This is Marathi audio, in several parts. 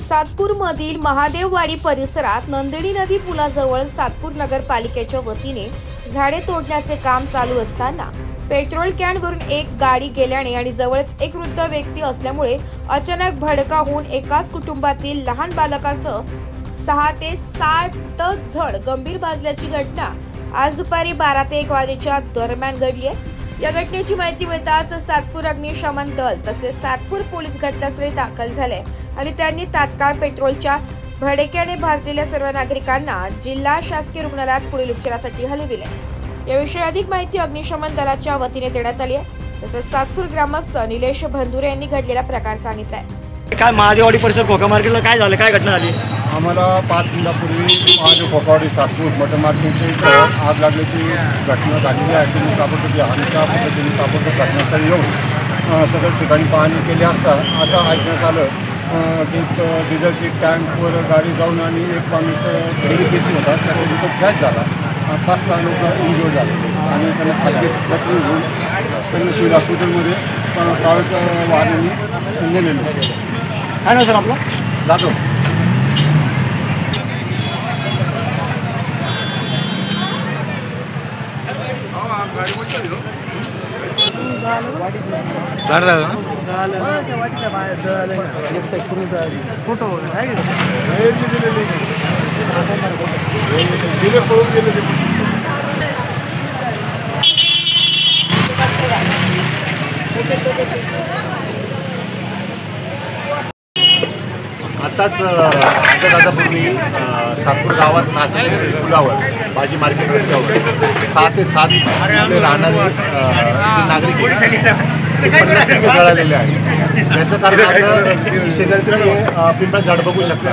सातपूरमधील महादेववाडी परिसरात नंदिनी नदी पुलाजवळ सातपूर नगरपालिकेच्या वतीने झाडे तोडण्याचे काम चालू असताना पेट्रोल कॅनवरून एक गाडी गेल्याने आणि जवळच एक वृद्ध व्यक्ती असल्यामुळे अचानक भडका होऊन एकाच कुटुंबातील लहान बालकासह 6 ते 7 जण गंभीर भाजल्याची घटना आज दुपारी 12 ते 1 वाजेच्या दरम्यान घडली आहे। या घटनेची माहिती मिळताच सातपूर अग्निशमन दल तसेच सातपूर पोलीस घटनास्थळी दाखल झाले आणि त्यांनी तात्काळ पेट्रोलच्या भडक्याने भाजलेल्या सर्व नागरिकांना जिल्हा शासकीय रुग्णालयात पुढील उपचारासाठी हलविले। याविषयी अधिक माहिती अग्निशमन दलाच्या वतीने देण्यात आली आहे। तसेच सातपूर ग्रामस्थ निलेश भंदुरे यांनी घडलेला प्रकार सांगितलाय। काय महादेववाडी परिसर खोका मार्केटला काय झालं, काय घटना झाली? आम्हाला 5 दिवसापूर्वी महादेव खोकावाडी सातपूर मटन मार्केटच्या इथं आग लागल्याची घटना झालेली आहे। तुम्ही ताबडतोब आणि त्या पद्धतीने ताबडतोब घटनास्थळी येऊन सदर ठिकाणी पाहणी केली असता असं ऐकण्यात आलं की डिझेलची टँकवर गाडी जाऊन आणि एक माणूस घरी घेतली होता, त्याच्या तिथं फ्लॅश झाला। 5-6 लोक इंजुर्ड झाले आणि त्यांना खाजगी घेऊन त्यांनी सिव्हिल हॉस्पिटलमध्ये प्रायव्हेट वाहनांनी नेलेले। काय नाव सर आपलं? जातो आताच अर्ध्या तासापूर्वी सातपूर गावात नाशिक पुलावर भाजी मार्केट रस्त्यावर 6 ते 7 राहणारे नागरिक 50% जळालेले आहे। याचं कारण असं की शेजारी तुम्ही पिंपळाचं झाड बघू शकता,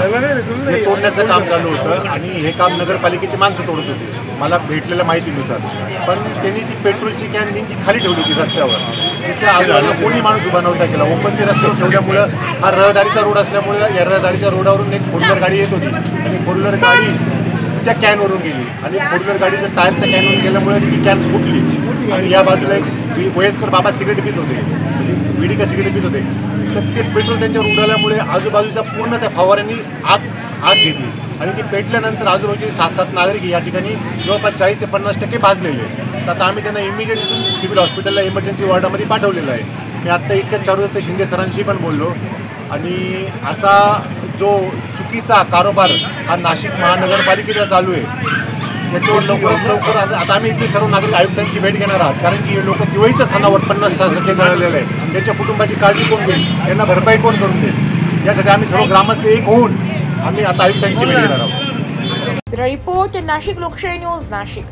हे तोडण्याचं काम चालू होतं आणि हे काम नगरपालिकेची माणसं तोडत होती मला भेटलेल्या माहितीनुसार। पण त्यांनी ती पेट्रोलची कॅन त्यांची खाली ठेवली होती रस्त्यावर, त्याच्या आजूबाजूला कोणी माणूस उभा नव्हता केला। ओपन ते रस्त्यावर ठेवल्यामुळं हा रहदारीचा रोड असल्यामुळं या रहदारीच्या रोडावरून एक 4 व्हीलर गाडी येत होती आणि 4 व्हीलर गाडी त्या कॅनवरून गेली आणि 4 व्हीलर गाडीचं टायर त्या कॅनवरून गेल्यामुळे ती कॅन फुटली आणि या बाजूला एक वयस्कर बाबा सिगरेट पित होते, म्हणजे विडी का सिगरेट पित होते, तर ते पेट्रोल त्यांच्यावर उडाल्यामुळे आजूबाजूच्या पूर्ण त्या फवाऱ्यांनी आग घेतली आणि ती पेटल्यानंतर आजूबाजूचे 7 नागरिक या ठिकाणी जवळपास 40 ते 50% भाजलेले। तर आता आम्ही त्यांना इमिजिएट इथून सिव्हिल हॉस्पिटलला इमर्जन्सी वॉर्डामध्ये पाठवलेलं आहे। मी आत्ता इतक्यात चारुदत्त शिंदे सरांशी पण बोललो आणि असा जो चुकीचा कारभार हा नाशिक महानगरपालिकेचा चालू आहे त्याच्यावर लवकरात लवकर आता आम्ही इथले सर्व नागरिक आयुक्तांची भेट घेणार आहोत, कारण की हे लोक दिवाळीच्या सणावर 50 तासाचे जळलेले आहे। त्यांच्या कुटुंबाची काळजी कोण घेईल, यांना भरपाई कोण करून देईल, यासाठी आम्ही सर्व ग्रामस्थ एक होऊन आम्ही आता आयुक्तांची भेट घेणार आहोत। रिपोर्ट नाशिक लोकशाही न्यूज नाशिक।